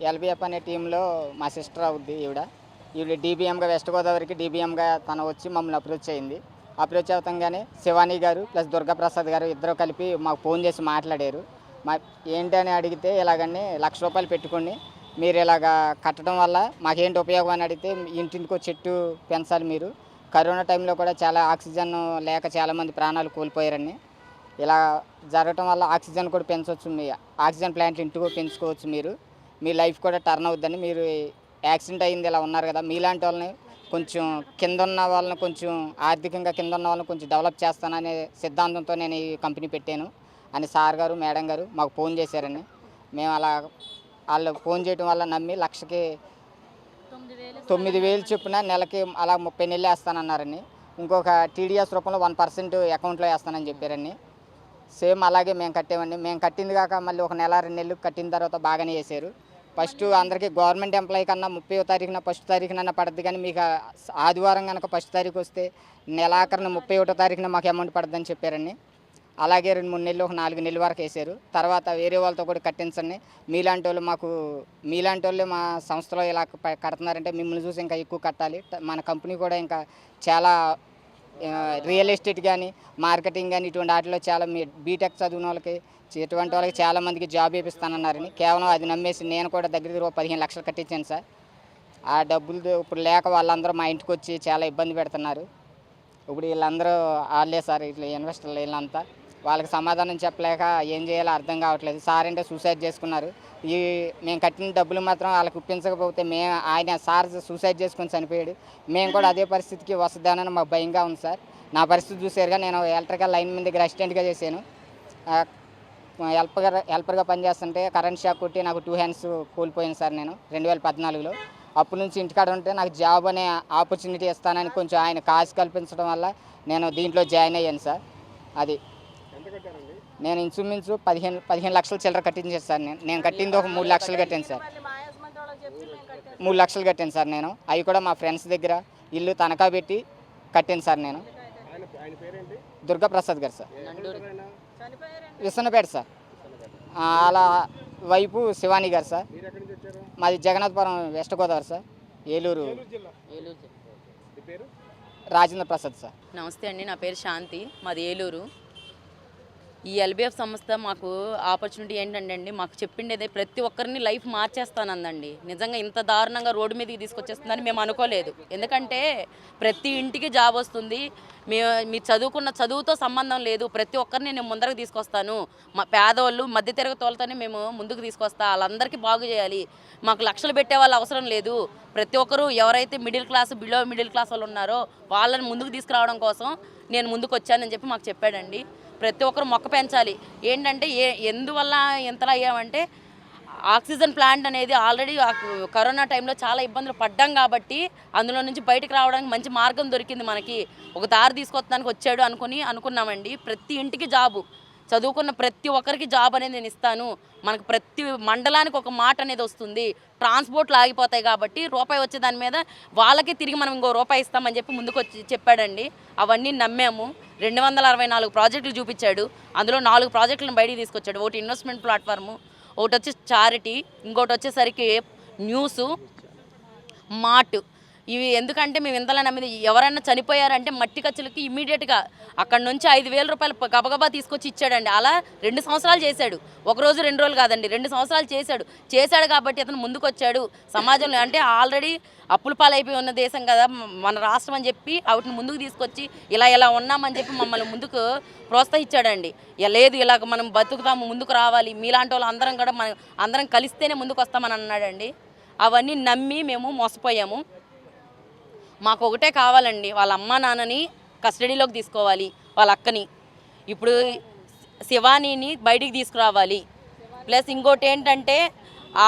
ఎల్బిఎఫ్ అనే టీంలో మా సిస్టర్ అవుద్ది ఈవిడ డీబీఎంగా వెస్ట్ గోదావరికి డీబీఎంగా తను వచ్చి మమ్మల్ని అప్రోచ్ అయింది. అప్రోచ్ అవుతాగానే శివాని గారు ప్లస్ దుర్గాప్రసాద్ గారు ఇద్దరు కలిపి మాకు ఫోన్ చేసి మాట్లాడారు. ఏంటని అడిగితే ఇలాగని ₹1,00,000 పెట్టుకొని మీరు ఇలాగా కట్టడం వల్ల మాకేంటి ఉపయోగం అని అడిగితే ఇంటింటికో చెట్టు పెంచాలి మీరు. కరోనా టైంలో కూడా చాలా ఆక్సిజన్ లేక చాలామంది ప్రాణాలు కోల్పోయారని. ఇలా జరగటం వల్ల ఆక్సిజన్ కూడా పెంచవచ్చు, మీ ఆక్సిజన్ ప్లాంట్లు ఇంటికో పెంచుకోవచ్చు, మీ లైఫ్ కూడా టర్న్ అవుద్దని. మీరు యాక్సిడెంట్ అయింది ఇలా ఉన్నారు కదా, మీలాంటి వాళ్ళని కొంచెం కింద ఉన్న వాళ్ళని కొంచెం ఆర్థికంగా కింద ఉన్న వాళ్ళని కొంచెం డెవలప్ చేస్తాననే సిద్ధాంతంతో నేను ఈ కంపెనీ పెట్టాను అని సార్ గారు మేడం గారు మాకు ఫోన్ చేశారని. మేము అలా వాళ్ళు ఫోన్ చేయడం వల్ల నమ్మి లక్షకి 9,000 చొప్పున నెలకి అలా 30 నెలలు వేస్తానన్నారని. ఇంకొక టీడీఎస్ రూపంలో 1% అకౌంట్లో వేస్తానని చెప్పారని. సేమ్ అలాగే మేము కట్టామండి. మేము కట్టింది కాక మళ్ళీ ఒక నెల 2 నెలలు కట్టిన తర్వాత బాగానే చేశారు. ఫస్ట్ అందరికీ గవర్నమెంట్ ఎంప్లాయీ కన్నా 30వ తారీఖున 1st తారీఖున పడుద్ది, కానీ మీకు ఆదివారం కనుక 1st తారీఖు వస్తే నెలాఖరున 31వ తారీఖున మాకు అమౌంట్ పడుద్దని చెప్పారండి. అలాగే 2-3 నెలలు ఒక 4 నెలల వరకు వేశారు. తర్వాత వేరే వాళ్ళతో కూడా కట్టించండి, మీలాంటి వాళ్ళే మా సంస్థలో ఇలా కడుతున్నారంటే మిమ్మల్ని చూసి ఇంకా ఎక్కువ కట్టాలి, మన కంపెనీ కూడా ఇంకా చాలా రియల్ ఎస్టేట్ కానీ మార్కెటింగ్ కానీ ఇటువంటి వాటిలో చాలా మీ బీటెక్ చదివిన వాళ్ళకి ఇటువంటి వాళ్ళకి చాలామందికి జాబ్ వేపిస్తానన్నారని. కేవలం అది నమ్మేసి నేను కూడా దగ్గర 15 లక్షలు కట్టించాను సార్. ఆ డబ్బులు ఇప్పుడు లేక వాళ్ళందరూ మా ఇంటికి వచ్చి చాలా ఇబ్బంది పెడుతున్నారు. ఇప్పుడు వీళ్ళందరూ వాళ్ళే సార్, ఇట్లా ఇన్వెస్టర్లు వీళ్ళంతా. వాళ్ళకి సమాధానం చెప్పలేక ఏం చేయాలో అర్థం కావట్లేదు. సార్ అంటే సూసైడ్ చేసుకున్నారు. మేము కట్టిన డబ్బులు మాత్రం వాళ్ళకి ఒప్పించకపోతే ఆయన సార్ సూసైడ్ చేసుకొని చనిపోయాడు. మేము కూడా అదే పరిస్థితికి వస్తుందానని మాకు భయంగా ఉంది సార్. నా పరిస్థితి చూసారుగా, నేను ఎలక్ట్రికల్ లైన్ మీద దగ్గర అసిస్టెంట్గా చేశాను. హెల్పర్గా పనిచేస్తుంటే కరెంట్ షాక్ కొట్టి నాకు 2 హ్యాండ్స్ కోల్పోయాను సార్ నేను 2014లో. అప్పటి నుంచి ఇంటికాడ ఉంటే నాకు జాబ్ అనే ఆపర్చునిటీ ఇస్తానని కొంచెం ఆయన కాసు కల్పించడం వల్ల నేను దీంట్లో జాయిన్ అయ్యాను సార్. అది నేను ఇంచుమించు 15 లక్షల చిల్లర కట్టించాను సార్. నేను కట్టింది ఒక 3 లక్షలు కట్టాను సార్. 3 లక్షలు కట్టాను సార్ నేను. అవి కూడా మా ఫ్రెండ్స్ దగ్గర ఇల్లు తనఖా పెట్టి కట్టాను సార్ నేను. దుర్గాప్రసాద్ గారు సార్, విసన్నపేట సార్. అలా వైపు శివాని గారు సార్. మాది Jagannathapuram west Godavari sir, Eluru. Rajendra Prasad sir. నమస్తే అండి, నా పేరు శాంతి, మాది ఏలూరు. ఈ ఎల్బిఎఫ్ సంస్థ మాకు ఆపర్చునిటీ ఏంటంటే అండి, మాకు చెప్పిండేదే ప్రతి ఒక్కరిని లైఫ్ మార్చేస్తానందండి. నిజంగా ఇంత దారుణంగా రోడ్డు మీదకి తీసుకొచ్చేస్తుందని మేము అనుకోలేదు. ఎందుకంటే ప్రతి ఇంటికి జాబ్ వస్తుంది, మీరు చదువుకున్న చదువుతో సంబంధం లేదు, ప్రతి ఒక్కరిని నేను ముందరకు తీసుకొస్తాను, మా పేదవాళ్ళు మధ్యతరగతి వాళ్ళతోనే మేము ముందుకు తీసుకొస్తా, వాళ్ళందరికీ బాగు చేయాలి, మాకు లక్షలు పెట్టే వాళ్ళు అవసరం లేదు, ప్రతి ఒక్కరూ ఎవరైతే middle class below middle class వాళ్ళు ఉన్నారో వాళ్ళని ముందుకు తీసుకురావడం కోసం నేను ముందుకు వచ్చానని చెప్పి మాకు చెప్పాడండి. ప్రతి ఒక్కరు మొక్క పెంచాలి. ఏంటంటే ఎందువల్ల ఎంతలా అయ్యామంటే ఆక్సిజన్ ప్లాంట్ అనేది ఆల్రెడీ కరోనా టైంలో చాలా ఇబ్బందులు పడ్డాం కాబట్టి అందులో నుంచి బయటకు రావడానికి మంచి మార్గం దొరికింది మనకి. ఒక దారి తీసుకొస్తానికి వచ్చాడు అనుకున్నామండి. ప్రతి ఇంటికి జాబు, చదువుకున్న ప్రతి ఒక్కరికి జాబ్ అనేది నేను ఇస్తాను, మనకు ప్రతి మండలానికి ఒక మాట అనేది వస్తుంది, ట్రాన్స్పోర్ట్లు ఆగిపోతాయి కాబట్టి రూపాయి వచ్చే దాని మీద వాళ్ళకి తిరిగి మనం ఇంకో రూపాయి ఇస్తామని చెప్పి ముందుకు వచ్చి చెప్పాడండి. అవన్నీ నమ్మాము. 264 ప్రాజెక్టులు చూపించాడు. అందులో 4 ప్రాజెక్టులను బయటికి తీసుకొచ్చాడు. ఒకటి ఇన్వెస్ట్మెంట్ ప్లాట్ఫార్ము, ఒకటి వచ్చి చారిటీ, ఇంకోటి వచ్చేసరికి న్యూసు, మార్ట్. ఇవి ఎందుకంటే మేము ఇంతలా నమ్మిది, ఎవరైనా చనిపోయారంటే మట్టి ఖర్చులకి ఇమీడియట్గా అక్కడ నుంచి 5,000 రూపాయలు గబగబా తీసుకొచ్చి ఇచ్చాడండి. అలా 2 సంవత్సరాలు చేశాడు. ఒకరోజు 2 రోజులు కాదండి, 2 సంవత్సరాలు చేశాడు కాబట్టి అతను ముందుకు వచ్చాడు. సమాజంలో అంటే ఆల్రెడీ అప్పుల పాలైపోయి ఉన్న దేశం కదా మన రాష్ట్రం అని చెప్పి వాటిని ముందుకు తీసుకొచ్చి ఇలా ఉన్నామని చెప్పి మమ్మల్ని ముందుకు ప్రోత్సహించాడండి. లేదు ఇలాగ మనం బతుకుతాము, ముందుకు రావాలి, మీలాంటి వాళ్ళు అందరం కూడా అందరం కలిస్తేనే ముందుకు వస్తామని అన్నాడండి. అవన్నీ నమ్మి మేము మోసపోయాము. మాకు ఒకటే కావాలండి, వాళ్ళ అమ్మ నాన్నని కస్టడీలోకి తీసుకోవాలి, వాళ్ళ అక్కని, ఇప్పుడు శివానీని బయటికి తీసుకురావాలి. ప్లస్ ఇంకోటి ఏంటంటే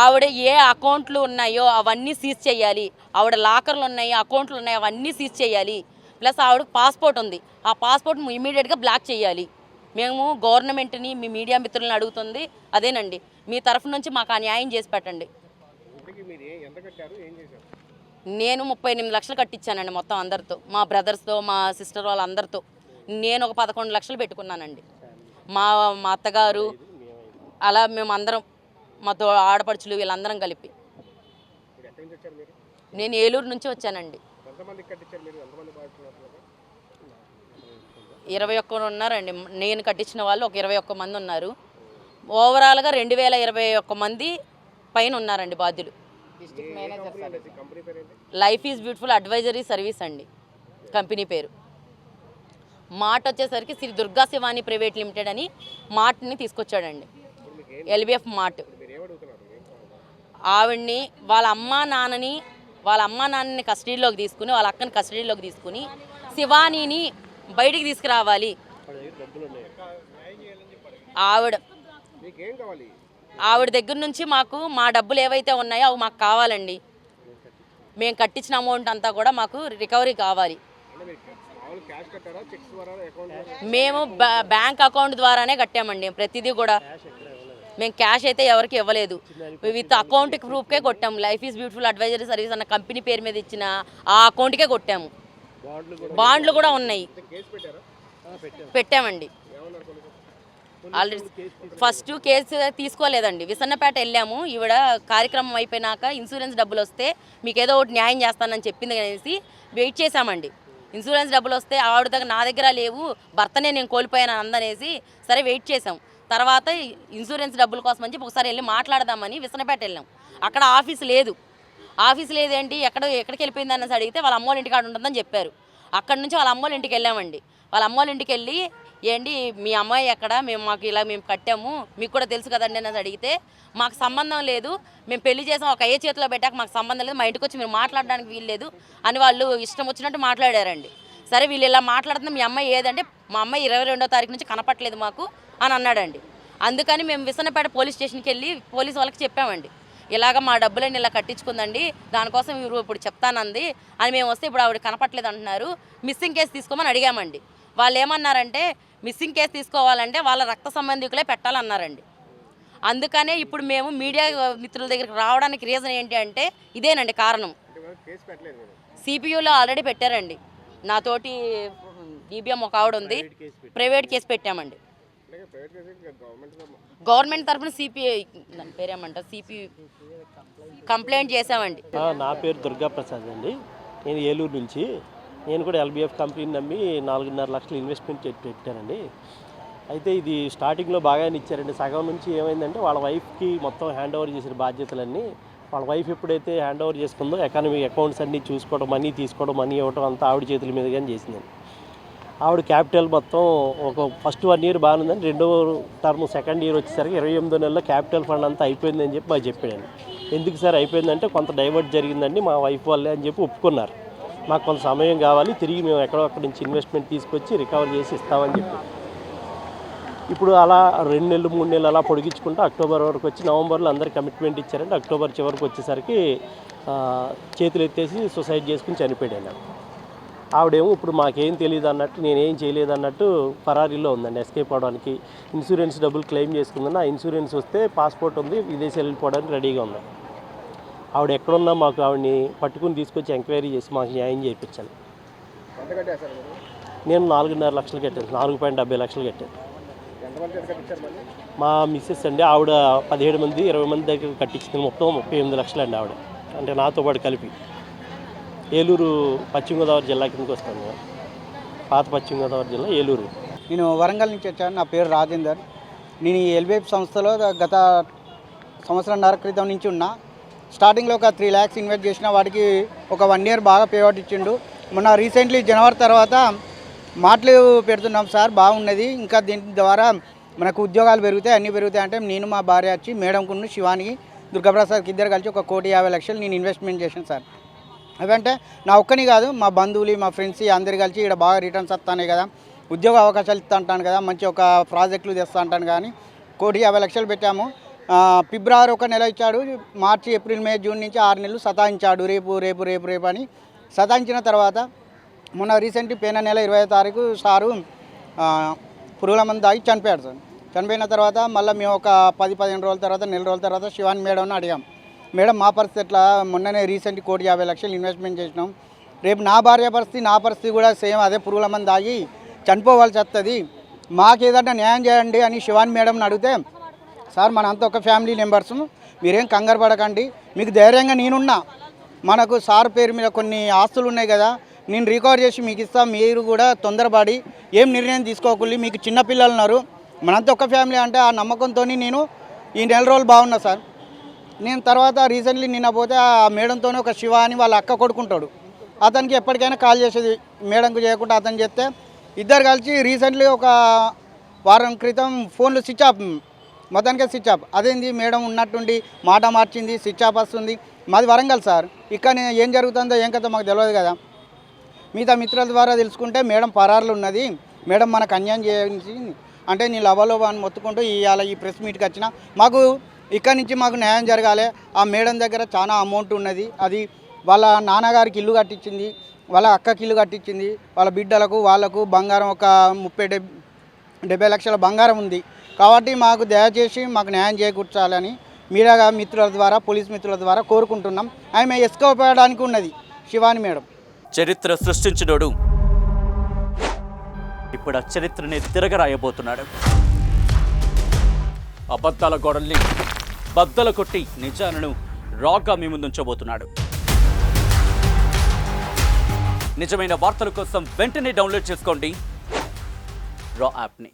ఆవిడ ఏ అకౌంట్లు ఉన్నాయో అవన్నీ సీజ్ చేయాలి, ఆవిడ లాకర్లు ఉన్నాయి, అకౌంట్లు ఉన్నాయి, అవన్నీ సీజ్ చేయాలి. ప్లస్ ఆవిడకి పాస్పోర్ట్ ఉంది, ఆ పాస్పోర్ట్ ఇమీడియట్గా బ్లాక్ చేయాలి. మేము గవర్నమెంట్ని మీ మీడియా మిత్రులను అడుగుతుంది అదేనండి, మీ తరఫు నుంచి మాకు ఆ న్యాయం చేసి పెట్టండి. నేను 38 లక్షలు కట్టించానండి మొత్తం అందరితో, మా బ్రదర్స్తో, మా సిస్టర్ వాళ్ళందరితో. నేను ఒక 11 లక్షలు పెట్టుకున్నానండి. మా మా అత్తగారు అలా మేము అందరం మా ఆడపడుచులు వీళ్ళందరం కలిపి. నేను ఏలూరు నుంచి వచ్చానండి. 21 ఉన్నారండి. నేను కట్టించిన వాళ్ళు ఒక 21 మంది ఉన్నారు. ఓవరాల్గా 2021 మంది పైన ఉన్నారండి బాధ్యులు. District manager sir. Life Is Beautiful Advisory service అండి కంపెనీ పేరు. మార్ట్ వచ్చేసరికి శ్రీ దుర్గా శివాని ప్రైవేట్ లిమిటెడ్ అని మార్ట్ని తీసుకొచ్చాడండి. ఎల్బిఎఫ్ మార్ట్. ఆవిడ్ని వాళ్ళ అమ్మా నాన్నని కస్టడీలోకి తీసుకుని, వాళ్ళ అక్కని కస్టడీలోకి తీసుకుని శివానీని బయటికి తీసుకురావాలి. ఆవిడ దగ్గర నుంచి మా డబ్బులు ఏవైతే ఉన్నాయో అవి మాకు కావాలండి. మేము కట్టించిన అమౌంట్ అంతా కూడా మాకు రికవరీ కావాలి. మేము బ్యాంక్ అకౌంట్ ద్వారానే కట్టామండి ప్రతిదీ కూడా. మేము క్యాష్ అయితే ఎవరికి ఇవ్వలేదు. విత్ అకౌంట్ ప్రూఫ్కే కొట్టాము. Life Is Beautiful Advisory Service అన్న కంపెనీ పేరు మీద ఇచ్చిన ఆ అకౌంట్కే కొట్టాము. బాండ్లు కూడా ఉన్నాయి, పెట్టామండి. ఆల్రెడీ ఫస్ట్ కేసు తీసుకోలేదండి. విసన్నపేట వెళ్ళాము. ఈవిడ కార్యక్రమం అయిపోయినాక ఇన్సూరెన్స్ డబ్బులు వస్తే మీకు ఏదో ఒకటి న్యాయం చేస్తానని చెప్పింది అనేసి వెయిట్ చేశామండి. ఇన్సూరెన్స్ డబ్బులు వస్తే ఆవిడ దగ్గర నా దగ్గర లేవు, భర్తనే నేను కోల్పోయాను అందనేసి సరే వెయిట్ చేసాం. తర్వాత ఇన్సూరెన్స్ డబ్బుల కోసం అని చెప్పి ఒకసారి వెళ్ళి మాట్లాడదామని విసన్నపేట వెళ్ళాం. అక్కడ ఆఫీస్ లేదు. ఆఫీస్ లేదేంటి, ఎక్కడికి వెళ్ళిపోయింది అనేసి అడిగితే వాళ్ళ అమ్మోళ్ళ ఇంటికాడ ఉంటుందని చెప్పారు. అక్కడ నుంచి వాళ్ళ అమ్మోళ్ళ ఇంటికి వెళ్ళామండి. వాళ్ళ అమ్మోళ్ళ ఇంటికి వెళ్ళి ఏంటి మీ అమ్మాయి ఎక్కడ, మేము కట్టాము మీకు కూడా తెలుసు కదండి అనేసి అడిగితే మాకు సంబంధం లేదు, మేము పెళ్లి చేసాం, ఒక అయ్యే చేతిలో పెట్టాక మాకు సంబంధం లేదు, మా ఇంటికి వచ్చి మీరు మాట్లాడడానికి వీల్లేదు అని వాళ్ళు ఇష్టం వచ్చినట్టు మాట్లాడారండి. సరే వీళ్ళు ఇలా మాట్లాడుతున్నా మీ అమ్మాయి ఏదంటే మా అమ్మాయి 22వ తారీఖు నుంచి కనపట్లేదు మాకు అని అన్నాడండి. అందుకని మేము విసన్నపేట పోలీస్ స్టేషన్కి వెళ్ళి పోలీసు వాళ్ళకి చెప్పామండి. ఇలాగ మా డబ్బులని ఇలా కట్టించుకుందండి, దానికోసం మీరు ఇప్పుడు చెప్తానంది అని మేము వస్తే ఇప్పుడు ఆవిడ కనపట్లేదు అంటున్నారు, మిస్సింగ్ కేసు తీసుకోమని అడిగామండి. వాళ్ళు ఏమన్నారంటే మిస్సింగ్ కేసు తీసుకోవాలంటే వాళ్ళ రక్త సంబంధికులే పెట్టాలన్నారండి. అందుకనే ఇప్పుడు మేము మీడియా మిత్రుల దగ్గరికి రావడానికి రీజన్ ఏంటి అంటే ఇదేనండి కారణం. సిపియూలో ఆల్రెడీ పెట్టారండి. నాతోటి ఈబీఎం ఒక ఆవిడ ఉంది, ప్రైవేట్ కేసు పెట్టామండి. గవర్నమెంట్ తరఫున సిపిఐ పేరేమంటారు సిపిఐ కంప్లైంట్ చేసామండి. నా పేరు దుర్గా ప్రసాద్ అండి. నేను ఏలూరు నుంచి. నేను కూడా ఎల్బిఎఫ్ కంపెనీని నమ్మి 4.5 లక్షలు ఇన్వెస్ట్మెంట్ పెట్టానండి. అయితే ఇది స్టార్టింగ్లో బాగానే ఇచ్చారండి. సగం నుంచి ఏమైందంటే వాళ్ళ వైఫ్కి మొత్తం హ్యాండ్ ఓవర్ చేసిన బాధ్యతలన్నీ వాళ్ళ వైఫ్ ఎప్పుడైతే హ్యాండ్ ఓవర్ చేసుకుందో ఎకానమీ అకౌంట్స్ అన్నీ చూసుకోవడం, మనీ తీసుకోవడం, మనీ ఇవ్వడం అంతా ఆవిడ చేతుల మీద కానీ చేసిందండి. ఆవిడ క్యాపిటల్ మొత్తం ఒక ఫస్ట్ 1 ఇయర్ బాగానే ఉందని, రెండో టర్మ్ సెకండ్ ఇయర్ వచ్చేసరికి 28 నెలల్లో క్యాపిటల్ ఫండ్ అంతా అయిపోయిందని చెప్పి మాకు చెప్పాడండి. ఎందుకు సార్ అయిపోయిందంటే కొంత డైవర్ట్ జరిగిందండి మా వైఫ్ వల్లే అని చెప్పి ఒప్పుకున్నారు. మాకు కొంత సమయం కావాలి, తిరిగి మేము అక్కడి నుంచి ఇన్వెస్ట్మెంట్ తీసుకొచ్చి రికవర్ చేసి ఇస్తామని చెప్పి ఇప్పుడు అలా 2 నెలలు 3 నెలలు అలా పొడిగించుకుంటూ అక్టోబర్ వరకు వచ్చి నవంబర్లో అందరు కమిట్మెంట్ ఇచ్చారంటే అక్టోబర్ చివరికి వచ్చేసరికి చేతులు ఎత్తేసి సూసైడ్ చేసుకుని చనిపోయాడు. ఆవిడేమో ఇప్పుడు మాకేం తెలియదు అన్నట్టు, నేనేం చేయలేదు అన్నట్టు పరారీలో ఉందండి. ఎస్కేప్ అవడానికి ఇన్సూరెన్స్ డబ్బులు క్లెయిమ్ చేసుకుందని, ఆ ఇన్సూరెన్స్ వస్తే పాస్పోర్ట్ ఉంది, విదేశాలు వెళ్ళిపోవడానికి రెడీగా ఉంది. ఆవిడ ఎక్కడున్నా మాకు ఆవిడని పట్టుకుని తీసుకొచ్చి ఎంక్వైరీ చేసి మాకు న్యాయం చేయించాలి. నేను 4.5 లక్షలు కట్టాను, 4.70 లక్షలు కట్టాను. మా మిస్సెస్ అండి, ఆవిడ 17 మంది 20 మంది దగ్గర కట్టించింది. మొత్తం 38 లక్షలు అండి ఆవిడ, అంటే నాతో పాటు కలిపి. ఏలూరు పశ్చిమ గోదావరి జిల్లా కిందకి వస్తాను. పాత పశ్చిమ గోదావరి జిల్లా ఏలూరు. నేను వరంగల్ నుంచి వచ్చాను. నా పేరు రాజేందర్. నేను ఈ ఎల్బిఎఫ్ సంస్థలో గత 1.5 సంవత్సరాల క్రితం నుంచి ఉన్నా. స్టార్టింగ్లో ఒక 3 lakhs ఇన్వెస్ట్ చేసిన, వాటికి ఒక 1 year బాగా పేఅవుట్ ఇచ్చిండు. మొన్న రీసెంట్లీ జనవరి తర్వాత మాటలు పెడుతున్నాం సార్, బాగున్నది, ఇంకా దీని ద్వారా మనకు ఉద్యోగాలు పెరుగుతాయి, అన్నీ పెరుగుతాయి అంటే నేను మా భార్య వచ్చి మేడంకును శివానికి దుర్గాప్రసాద్కి ఇద్దరు కలిసి 1,50 లక్షలు నేను ఇన్వెస్ట్మెంట్ చేశాను సార్. అవంటే నా ఒక్కని కాదు, మా బంధువులు మా ఫ్రెండ్స్ అందరు కలిసి ఇక్కడ బాగా రిటర్న్స్ వస్తానే కదా, ఉద్యోగ అవకాశాలు ఇస్తా అంటాను కదా, మంచి ఒక ప్రాజెక్టులు తెస్తా అంటాను కానీ 1,50 లక్షలు పెట్టాము. ఫిబ్రవరి 1 నెల ఇచ్చాడు, మార్చి ఏప్రిల్ మే జూన్ నుంచి 6 నెలలు సతాయించాడు. రేపు రేపు రేపు రేపు అని సతాయించిన తర్వాత మొన్న రీసెంట్లీ పోయిన నెల 20వ తారీఖు సారు పురుగుల మందు తాగి చనిపోయాడు సార్. చనిపోయిన తర్వాత మళ్ళీ మేము ఒక 10-15 రోజుల తర్వాత, నెల రోజుల తర్వాత శివాని మేడంని అడిగాం, మేడం మా పరిస్థితి ఎట్లా, మొన్ననే రీసెంట్లీ 1,50 లక్షలు ఇన్వెస్ట్మెంట్ చేసినాం, రేపు నా భార్య పరిస్థితి, నా పరిస్థితి కూడా సేమ్ అదే పురుగుల మందు తాగి చనిపోవాల్సి వస్తుంది, మాకు ఏదన్నా న్యాయం చేయండి అని శివాని మేడంని అడిగితే, సార్ మనంతా ఒక ఫ్యామిలీ మెంబర్స్, మీరేం కంగారు పడకండి, మీకు ధైర్యంగా నేనున్నా, మనకు సార్ పేరు మీద కొన్ని ఆస్తులు ఉన్నాయి కదా, నేను రికవర్ చేసి మీకు ఇస్తా, మీరు కూడా తొందరపడి ఏం నిర్ణయం తీసుకోకుండా, మీకు చిన్నపిల్లలు ఉన్నారు, మనంతా ఒక ఫ్యామిలీ అంటే ఆ నమ్మకంతో నేను ఈ నెల రోజులు బాగున్నా సార్. నేను తర్వాత రీసెంట్లీ నిన్న పోతే ఆ మేడంతోనే ఒక శివ అని వాళ్ళ అక్క కొడుకుంటాడు, అతనికి ఎప్పటికైనా కాల్ చేసేది, మేడంకు చేయకుండా అతను చెప్తే ఇద్దరు కలిసి రీసెంట్లీ ఒక వారం క్రితం ఫోన్లు స్విచ్ ఆఫ్, మొత్తానికే స్విచ్ ఆఫ్. అదేంది మేడం ఉన్నట్టుండి మాట మార్చింది, స్విచ్ ఆఫ్ వస్తుంది. మాది వరంగల్ సార్, ఇక్కడ ఏం జరుగుతుందో ఏం కదా మాకు తెలియదు కదా. మిగతా మిత్రుల ద్వారా తెలుసుకుంటే మేడం పరారులు ఉన్నది, మేడం మనకు అన్యాయం చేయించి అంటే నేను లవలోబా అని మొత్తుకుంటూ ఇవాళ ఈ ప్రెస్ మీట్కి వచ్చిన. మాకు ఇక్కడి నుంచి మాకు న్యాయం జరగాలి. ఆ మేడం దగ్గర చాలా అమౌంట్ ఉన్నది, అది వాళ్ళ నాన్నగారికి ఇల్లు కట్టించింది, వాళ్ళ అక్కకి ఇల్లు కట్టించింది, వాళ్ళ బిడ్డలకు వాళ్ళకు బంగారం ఒక 30-70 లక్షల బంగారం ఉంది. కాబట్టి మాకు దయచేసి మాకు న్యాయం చేకూర్చాలని మీడియా మిత్రుల ద్వారా, పోలీస్ మిత్రుల ద్వారా కోరుకుంటున్నాం. ఆమె ఎస్కేప్ అవ్వడానికి ఉన్నది శివాని మేడం. చరిత్ర సృష్టించినోడు ఇప్పుడు ఆ చరిత్రని తిరగరాయబోతున్నాడు. అబద్ధాల గోడల్ని బద్దలు కొట్టి నిజాలను రాగా మీ ముందుంచబోతున్నాడు. నిజమైన వార్తల కోసం వెంటనే డౌన్లోడ్ చేసుకోండి రా యాప్ని.